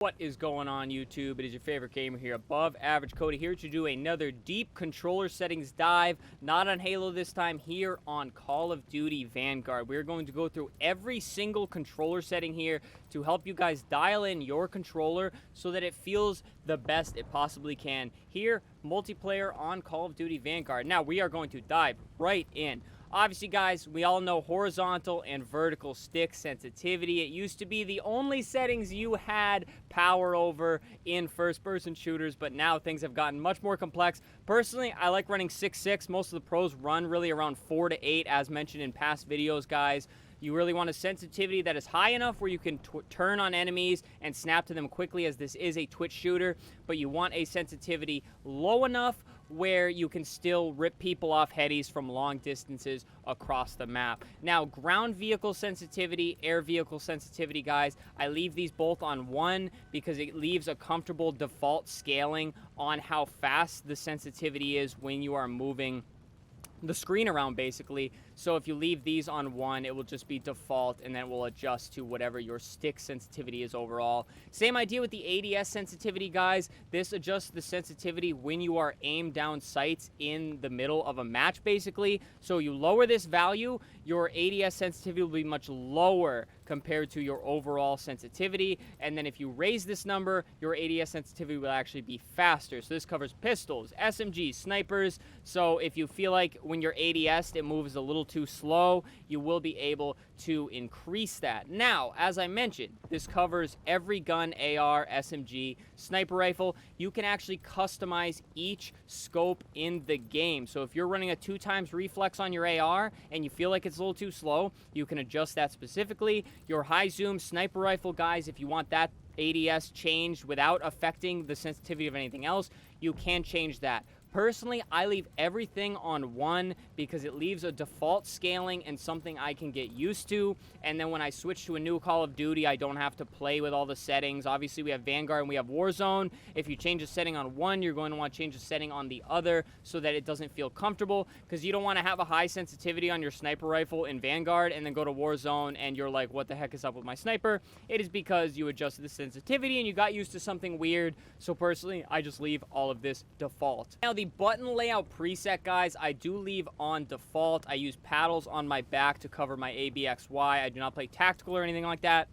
What is going on, YouTube? It is your favorite gamer here, Above Average Cody, here to do another deep controller settings dive. Not on Halo this time, here on Call of Duty Vanguard. We're going to go through every single controller setting here to help you guys dial in your controller so that it feels the best it possibly can. Here, multiplayer on Call of Duty Vanguard. Now, we are going to dive right in. Obviously, guys, we all know horizontal and vertical stick sensitivity. It used to be the only settings you had power over in first-person shooters, but now things have gotten much more complex. Personally, I like running 6.6. Most of the pros run really around 4 to 8, as mentioned in past videos, guys. You really want a sensitivity that is high enough where you can turn on enemies and snap to them quickly, as this is a twitch shooter, but you want a sensitivity low enough where you can still rip people off headies from long distances across the map. Now, ground vehicle sensitivity, air vehicle sensitivity, guys, I leave these both on 1 because it leaves a comfortable default scaling on how fast the sensitivity is when you are moving the screen around, basically. So if you leave these on 1, it will just be default, and then it will adjust to whatever your stick sensitivity is overall. Same idea with the ADS sensitivity, guys. This adjusts the sensitivity when you are aimed down sights in the middle of a match, basically. So you lower this value, your ADS sensitivity will be much lower compared to your overall sensitivity. And then if you raise this number, your ADS sensitivity will actually be faster. So this covers pistols, SMGs, snipers. So if you feel like when you're ADS it moves a little too slow, you will be able to increase that. Now, as I mentioned, this covers every gun, AR, SMG, sniper rifle. You can actually customize each scope in the game. So if you're running a 2x reflex on your AR and you feel like it's a little too slow, you can adjust that specifically. Your high zoom sniper rifle, guys, if you want that ADS changed without affecting the sensitivity of anything else, you can change that. Personally, I leave everything on 1 because it leaves a default scaling and something I can get used to. And then when I switch to a new Call of Duty, I don't have to play with all the settings. Obviously, we have Vanguard and we have Warzone. If you change a setting on 1, you're going to want to change a setting on the other so that it doesn't feel comfortable, because you don't want to have a high sensitivity on your sniper rifle in Vanguard and then go to Warzone and you're like, what the heck is up with my sniper? It is because you adjusted the sensitivity and you got used to something weird. So personally, I just leave all of this default. Now, the button layout preset, guys, I do leave on default. I use paddles on my back to cover my ABXY. I do not play tactical or anything like that.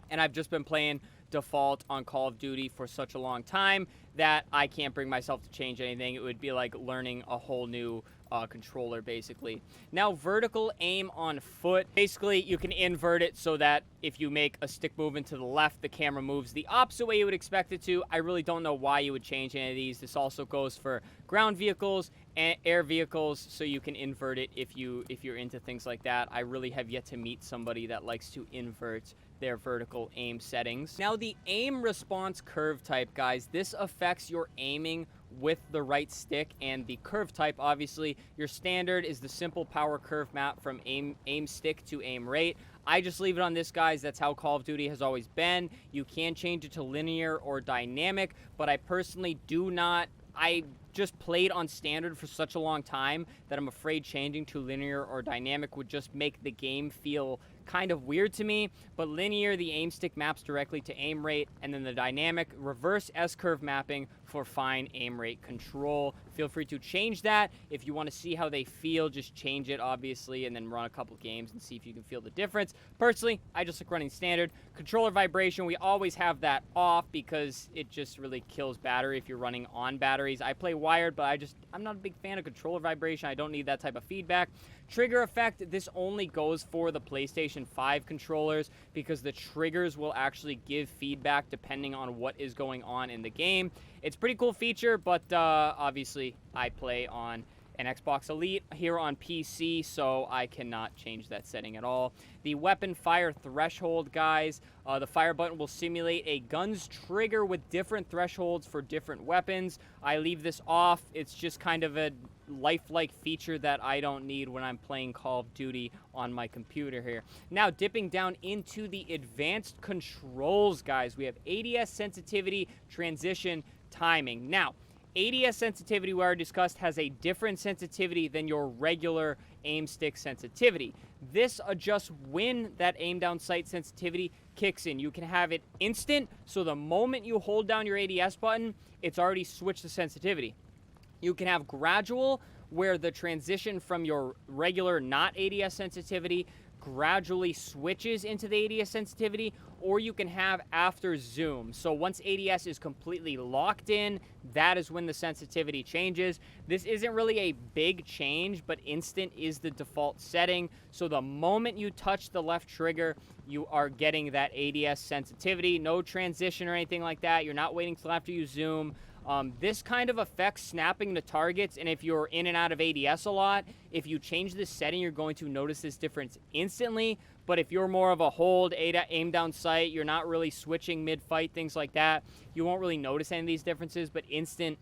And I've just been playing default on Call of Duty for such a long time that I can't bring myself to change anything. It would be like learning a whole new controller, basically. Now, vertical aim on foot. Basically, you can invert it so that if you make a stick movement to the left, the camera moves the opposite way you would expect it to. I really don't know why you would change any of these. This also goes for ground vehicles and air vehicles, so you can invert it if you're into things like that. I really have yet to meet somebody that likes to invert their vertical aim settings. Now, the aim response curve type, guys, this affects your aiming with the right stick and the curve type. Obviously, your standard is the simple power curve map from aim stick to aim rate. I just leave it on this, guys. That's how Call of Duty has always been. You can change it to linear or dynamic, but I personally do not. I just played on standard for such a long time that I'm afraid changing to linear or dynamic would just make the game feel kind of weird to me. But linear, the aim stick maps directly to aim rate, and then the dynamic, reverse S-curve mapping for fine aim rate control. Feel free to change that. If you want to see how they feel, just change it, obviously, and then run a couple games and see if you can feel the difference. Personally, I just like running standard. Controller vibration, we always have that off because it just really kills battery if you're running on batteries. I play wired, but I'm not a big fan of controller vibration. I don't need that type of feedback. Trigger effect, this only goes for the PlayStation 5 controllers because the triggers will actually give feedback depending on what is going on in the game. It's a pretty cool feature, but obviously I play on an Xbox Elite here on PC, so I cannot change that setting at all. The weapon fire threshold, guys, the fire button will simulate a gun's trigger with different thresholds for different weapons. I leave this off. It's just kind of a lifelike feature that I don't need when I'm playing Call of Duty on my computer here. Now, dipping down into the advanced controls, guys, we have ADS sensitivity, transition, timing. Now, ADS sensitivity, we already discussed, has a different sensitivity than your regular aim stick sensitivity. This adjusts when that aim down sight sensitivity kicks in. You can have it instant, so the moment you hold down your ADS button, it's already switched the sensitivity. You can have gradual, where the transition from your regular not ADS sensitivity gradually switches into the ADS sensitivity, or you can have after zoom. So once ADS is completely locked in, that is when the sensitivity changes. This isn't really a big change, but instant is the default setting. So the moment you touch the left trigger, you are getting that ADS sensitivity. No transition or anything like that. You're not waiting till after you zoom. This kind of affects snapping to targets, and if you're in and out of ADS a lot, if you change this setting, you're going to notice this difference instantly. But if you're more of a hold, aim down sight, you're not really switching mid-fight, things like that, you won't really notice any of these differences, but instant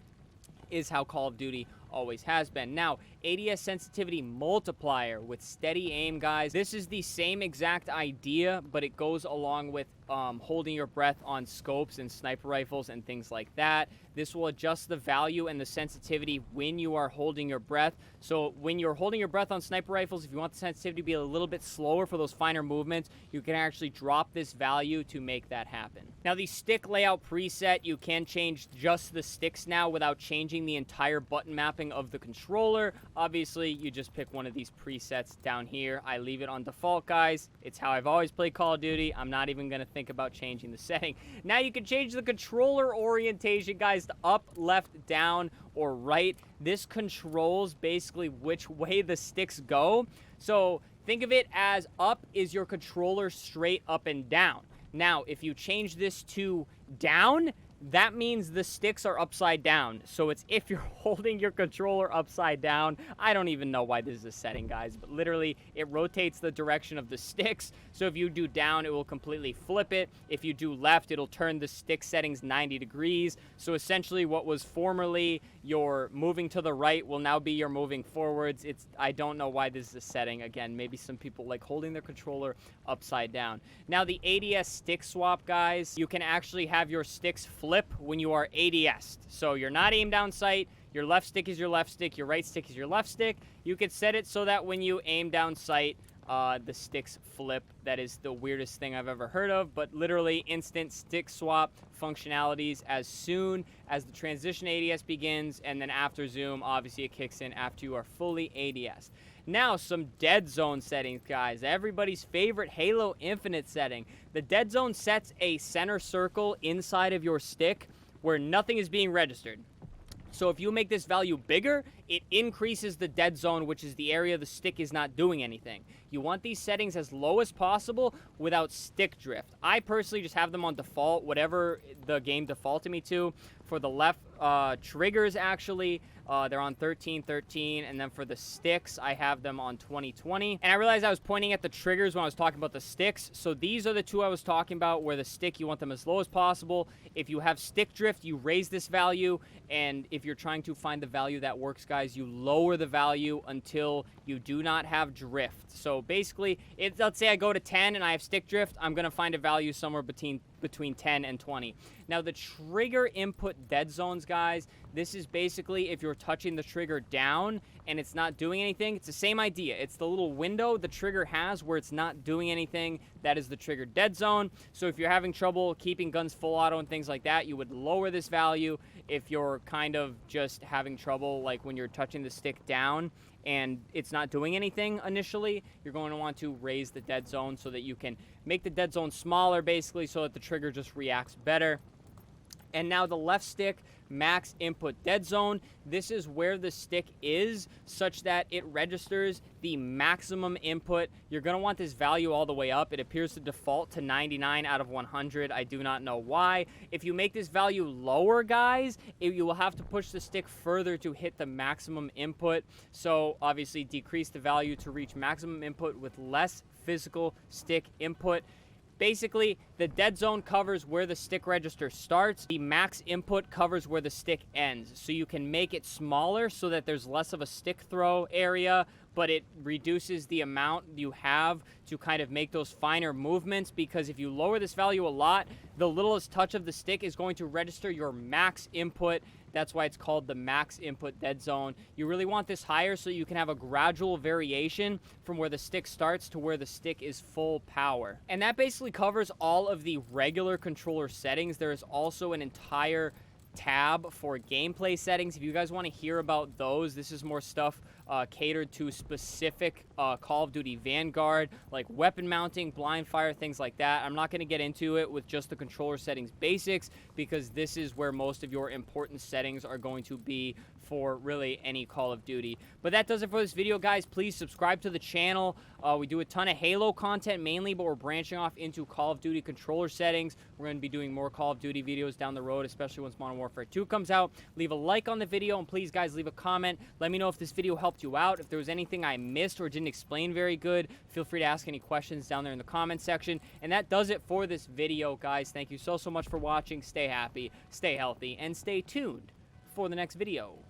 is how Call of Duty always has been. Now, ADS sensitivity multiplier with steady aim, guys. This is the same exact idea, but it goes along with holding your breath on scopes and sniper rifles and things like that. This will adjust the value and the sensitivity when you are holding your breath. So when you're holding your breath on sniper rifles, if you want the sensitivity to be a little bit slower for those finer movements, you can actually drop this value to make that happen. Now, the stick layout preset, you can change just the sticks now without changing the entire button mapping of the controller. Obviously, you just pick one of these presets down here. I leave it on default, guys. It's how I've always played Call of Duty. I'm not even going to think about changing the setting. Now you can change the controller orientation, guys, to up, left, down, or right. This controls basically which way the sticks go. So think of it as up is your controller straight up and down. Now, if you change this to down, that means the sticks are upside down. So it's if you're holding your controller upside down. I don't even know why this is a setting, guys, but literally it rotates the direction of the sticks. So if you do down, it will completely flip it. If you do left, it'll turn the stick settings 90 degrees. So essentially what was formerly your moving to the right will now be your moving forwards. I don't know why this is a setting. Again, maybe some people like holding their controller upside down. Now the ADS stick swap, guys, you can actually have your sticks flip when you are ADS'd. So you're not aim down sight, your left stick is your left stick, your right stick is your left stick. You could set it so that when you aim down sight, the sticks flip. That is the weirdest thing I've ever heard of, but literally instant stick swap functionalities as soon as the transition ADS begins, and then after zoom, obviously it kicks in after you are fully ADS. Now, some dead zone settings, guys. Everybody's favorite Halo Infinite setting. The dead zone sets a center circle inside of your stick where nothing is being registered. So if you make this value bigger, it increases the dead zone, which is the area the stick is not doing anything. You want these settings as low as possible without stick drift. I personally just have them on default, whatever the game defaulted me to. For the left triggers, actually, they're on 1313, and then for the sticks, I have them on 2020. And I realized I was pointing at the triggers when I was talking about the sticks. So these are the two I was talking about, where the stick, you want them as low as possible. If you have stick drift, you raise this value, and if you're trying to find the value that works, guys, you lower the value until you do not have drift. So basically, let's say I go to 10 and I have stick drift, I'm going to find a value somewhere between 10 and 20. Now, the trigger input dead zones, guys, this is basically if you're touching the trigger down and it's not doing anything. It's the same idea. It's the little window the trigger has where it's not doing anything. That is the trigger dead zone. So if you're having trouble keeping guns full auto and things like that, you would lower this value. If you're kind of just having trouble, like when you're touching the stick down and it's not doing anything initially, you're going to want to raise the dead zone so that you can make the dead zone smaller, basically, so that the trigger just reacts better. And now the left stick max input dead zone. This is where the stick is such that it registers the maximum input. You're going to want this value all the way up. It appears to default to 99 out of 100. I do not know why. If you make this value lower, guys, you will have to push the stick further to hit the maximum input. So obviously decrease the value to reach maximum input with less physical stick input. Basically, the dead zone covers where the stick register starts. The max input covers where the stick ends. So you can make it smaller so that there's less of a stick throw area, but it reduces the amount you have to kind of make those finer movements, because if you lower this value a lot, the littlest touch of the stick is going to register your max input. That's why it's called the max input dead zone. You really want this higher so you can have a gradual variation from where the stick starts to where the stick is full power. And that basically covers all of the regular controller settings. There is also an entire tab for gameplay settings. If you guys want to hear about those, this is more stuff catered to specific Call of Duty Vanguard, like weapon mounting, blind fire, things like that. I'm not going to get into it with just the controller settings basics, because this is where most of your important settings are going to be for really any Call of Duty. But that does it for this video, guys. Please subscribe to the channel. We do a ton of Halo content mainly, but we're branching off into Call of Duty controller settings. We're going to be doing more Call of Duty videos down the road, especially once Modern Warfare 2 comes out. Leave a like on the video, and please, guys, leave a comment. Let me know if this video helped you out. If there was anything I missed or didn't explain very good, feel free to ask any questions down there in the comment section. And that does it for this video, guys. Thank you so much for watching. Stay happy, stay healthy, and stay tuned for the next video.